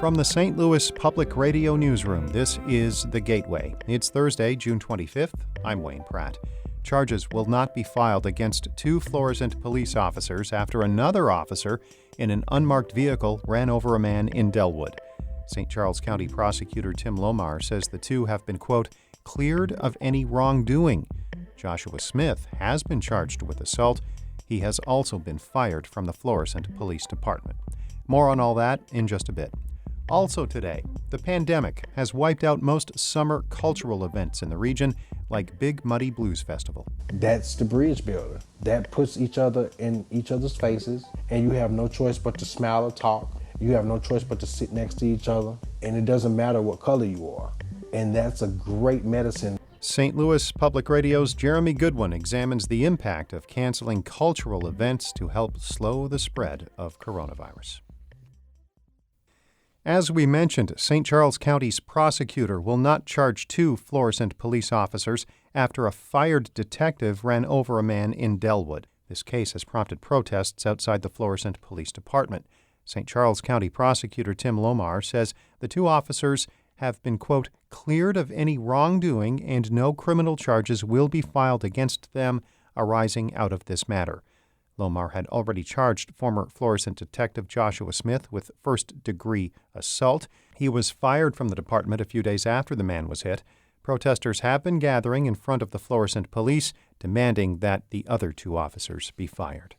From the St. Louis Public Radio Newsroom, this is The Gateway. It's Thursday, June 25th. I'm Wayne Pratt. Charges will not be filed against two Florissant police officers after another officer in an unmarked vehicle ran over a man in Dellwood. St. Charles County Prosecutor Tim Lohmar says the two have been, quote, cleared of any wrongdoing. Joshua Smith has been charged with assault. He has also been fired from the Florissant Police Department. More on all that in just a bit. Also today, the pandemic has wiped out most summer cultural events in the region, like Big Muddy Blues Festival. That's the bridge builder. That puts each other in each other's faces, and you have no choice but to smile or talk. You have no choice but to sit next to each other, and it doesn't matter what color you are. And that's a great medicine. St. Louis Public Radio's Jeremy Goodwin examines the impact of canceling cultural events to help slow the spread of coronavirus. As we mentioned, St. Charles County's prosecutor will not charge two Florissant police officers after a fired detective ran over a man in Dellwood. This case has prompted protests outside the Florissant Police Department. St. Charles County Prosecutor Tim Lohmar says the two officers have been, quote, cleared of any wrongdoing and no criminal charges will be filed against them arising out of this matter. Lohmar had already charged former Florissant detective Joshua Smith with first-degree assault. He was fired from the department a few days after the man was hit. Protesters have been gathering in front of the Florissant police, demanding that the other two officers be fired.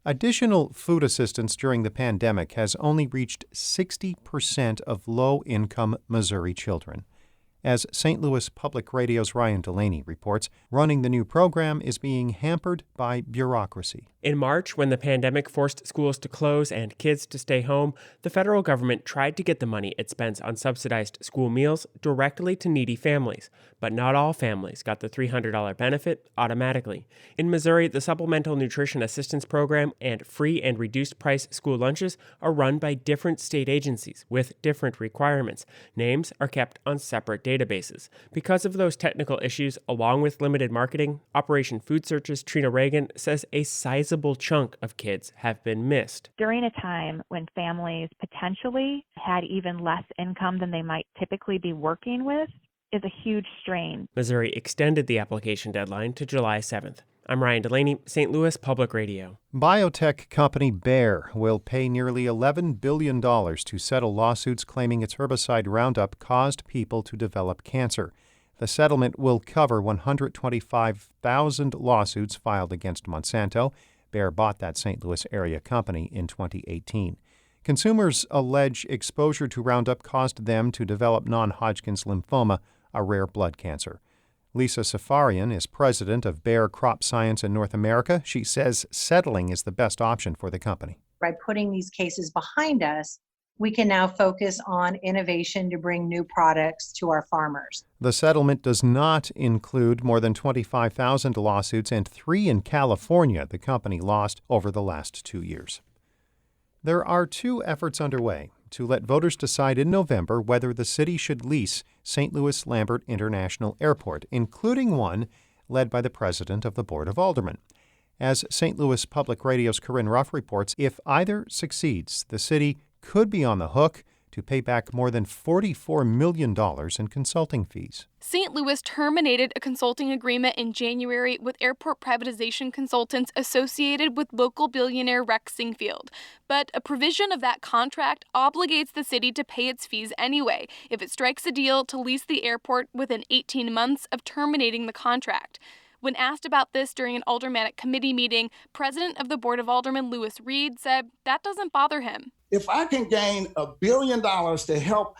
Additional food assistance during the pandemic has only reached 60% of low-income Missouri children. As St. Louis Public Radio's Ryan Delaney reports, running the new program is being hampered by bureaucracy. In March, when the pandemic forced schools to close and kids to stay home, the federal government tried to get the money it spends on subsidized school meals directly to needy families. But not all families got the $300 benefit automatically. In Missouri, the Supplemental Nutrition Assistance Program and free and reduced price school lunches are run by different state agencies with different requirements. Names are kept on separate databases. Because of those technical issues, along with limited marketing, Operation Food Search's Trina Reagan says a sizable chunk of kids have been missed. During a time when families potentially had even less income than they might typically be working with is a huge strain. Missouri extended the application deadline to July 7th. I'm Ryan Delaney, St. Louis Public Radio. Biotech company Bayer will pay nearly $11 billion to settle lawsuits claiming its herbicide Roundup caused people to develop cancer. The settlement will cover 125,000 lawsuits filed against Monsanto. Bayer bought that St. Louis area company in 2018. Consumers allege exposure to Roundup caused them to develop non-Hodgkin's lymphoma, a rare blood cancer. Lisa Safarian is president of Bayer Crop Science in North America. She says settling is the best option for the company. By putting these cases behind us, we can now focus on innovation to bring new products to our farmers. The settlement does not include more than 25,000 lawsuits and 3 in California the company lost over the last 2 years. There are 2 efforts underway to let voters decide in November whether the city should lease St. Louis Lambert International Airport, including one led by the president of the Board of Aldermen. As St. Louis Public Radio's Corinne Ruff reports, if either succeeds, the city could be on the hook to pay back more than $44 million in consulting fees. St. Louis terminated a consulting agreement in January with airport privatization consultants associated with local billionaire Rex Singfield. But a provision of that contract obligates the city to pay its fees anyway if it strikes a deal to lease the airport within 18 months of terminating the contract. When asked about this during an aldermanic committee meeting, President of the Board of Aldermen Lewis Reed said that doesn't bother him. If I can gain $1 billion to help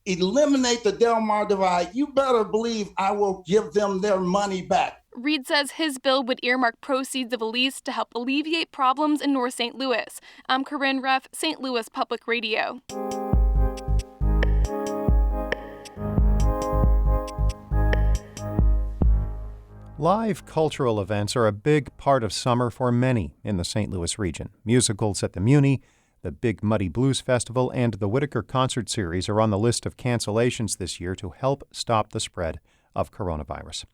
eliminate the Del Mar divide, you better believe I will give them their money back. Reed says his bill would earmark proceeds of a lease to help alleviate problems in North St. Louis. I'm Corinne Ruff, St. Louis Public Radio. Live cultural events are a big part of summer for many in the St. Louis region. Musicals at the Muni, the Big Muddy Blues Festival, and the Whitaker Concert Series are on the list of cancellations this year to help stop the spread of coronavirus.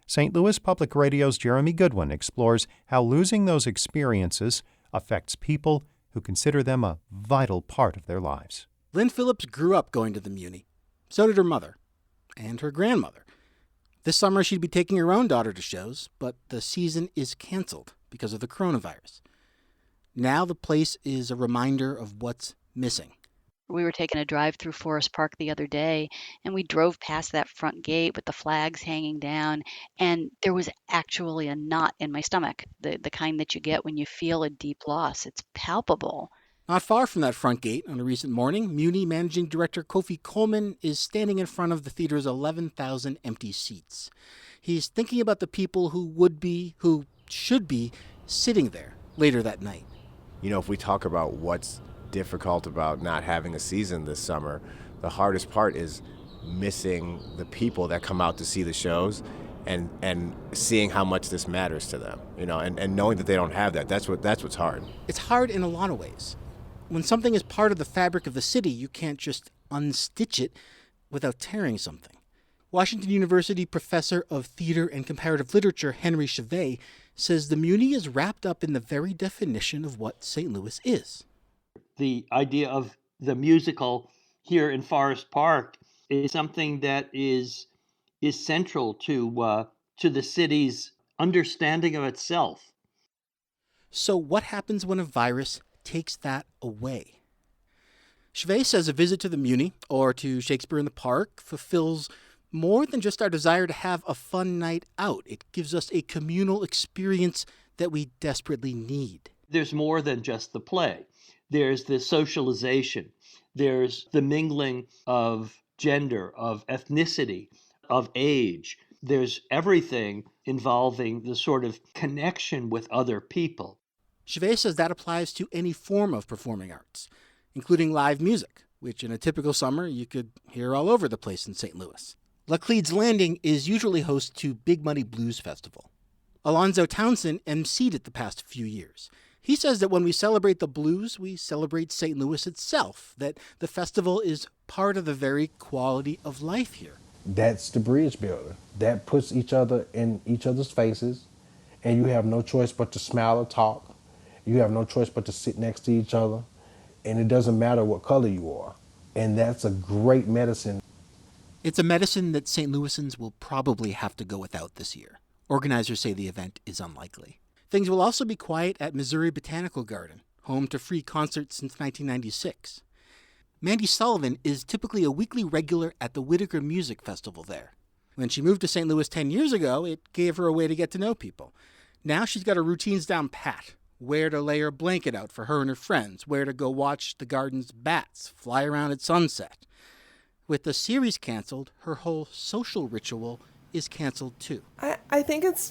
St. Louis Public Radio's Jeremy Goodwin explores how losing those experiences affects people who consider them a vital part of their lives. Lynn Phillips grew up going to the Muni. So did her mother and her grandmother. This summer, she'd be taking her own daughter to shows, but the season is canceled because of the coronavirus. Now the place is a reminder of what's missing. We were taking a drive through Forest Park the other day, and we drove past that front gate with the flags hanging down, and there was actually a knot in my stomach, the kind that you get when you feel a deep loss. It's palpable. Not far from that front gate on a recent morning, Muni Managing Director Kofi Coleman is standing in front of the theater's 11,000 empty seats. He's thinking about the people who should be sitting there later that night. You know, if we talk about what's difficult about not having a season this summer, the hardest part is missing the people that come out to see the shows and seeing how much this matters to them, you know, and knowing that they don't have that. That's what's hard. It's hard in a lot of ways. When something is part of the fabric of the city, you can't just unstitch it without tearing something. Washington University professor of theater and comparative literature Henry Chevet says the Muni is wrapped up in the very definition of what St. Louis is. The idea of the musical here in Forest Park is something that is central to the city's understanding of itself. So what happens when a virus takes that away? Chevet says a visit to the Muni or to Shakespeare in the Park fulfills more than just our desire to have a fun night out. It gives us a communal experience that we desperately need. There's more than just the play. There's the socialization. There's the mingling of gender, of ethnicity, of age. There's everything involving the sort of connection with other people. Chevet says that applies to any form of performing arts, including live music, which in a typical summer you could hear all over the place in St. Louis. Laclede's Landing is usually host to Big Money Blues Festival. Alonzo Townsend emceed it the past few years. He says that when we celebrate the blues, we celebrate St. Louis itself, that the festival is part of the very quality of life here. That's the bridge builder. That puts each other in each other's faces, and you have no choice but to smile or talk. You have no choice but to sit next to each other, and it doesn't matter what color you are. And that's a great medicine. It's a medicine that St. Louisans will probably have to go without this year. Organizers say the event is unlikely. Things will also be quiet at Missouri Botanical Garden, home to free concerts since 1996. Mandy Sullivan is typically a weekly regular at the Whitaker Music Festival there. When she moved to St. Louis 10 years ago, it gave her a way to get to know people. Now she's got her routines down pat. Where to lay her blanket out for her and her friends, where to go watch the garden's bats fly around at sunset. With the series canceled, her whole social ritual is canceled too. I think it's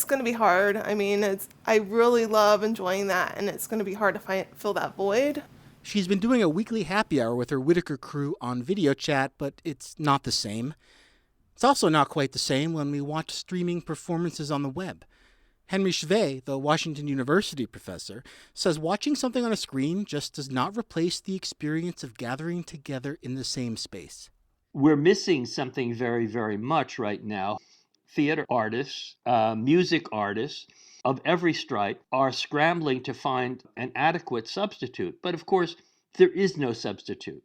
going to be hard. I mean, I really love enjoying that, and it's going to be hard to fill that void. She's been doing a weekly happy hour with her Whitaker crew on video chat, but it's not the same. It's also not quite the same when we watch streaming performances on the web. Henry Chevet, the Washington University professor, says watching something on a screen just does not replace the experience of gathering together in the same space. We're missing something very, very much right now. Theater artists, music artists of every stripe are scrambling to find an adequate substitute. But of course, there is no substitute.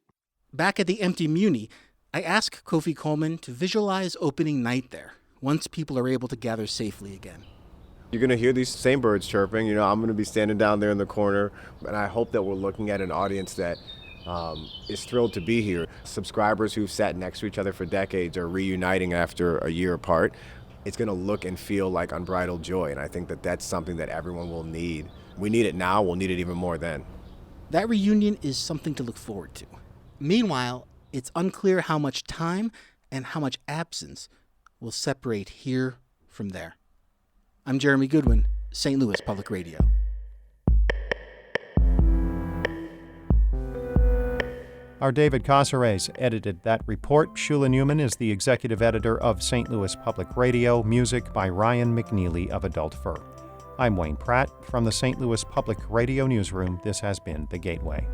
Back at the empty Muni, I asked Kofi Coleman to visualize opening night there, once people are able to gather safely again. You're going to hear these same birds chirping. You know, I'm going to be standing down there in the corner, and I hope that we're looking at an audience that is thrilled to be here. Subscribers who've sat next to each other for decades are reuniting after a year apart. It's going to look and feel like unbridled joy, and I think that that's something that everyone will need. We need it now. We'll need it even more then. That reunion is something to look forward to. Meanwhile, it's unclear how much time and how much absence will separate here from there. I'm Jeremy Goodwin, St. Louis Public Radio. Our David Casares edited that report. Shula Newman is the executive editor of St. Louis Public Radio, music by Ryan McNeely of Adult Fur. I'm Wayne Pratt from the St. Louis Public Radio Newsroom. This has been The Gateway.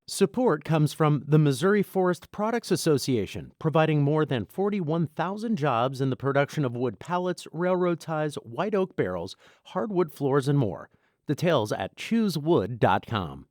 Support comes from the Missouri Forest Products Association, providing more than 41,000 jobs in the production of wood pallets, railroad ties, white oak barrels, hardwood floors, and more. Details at choosewood.com.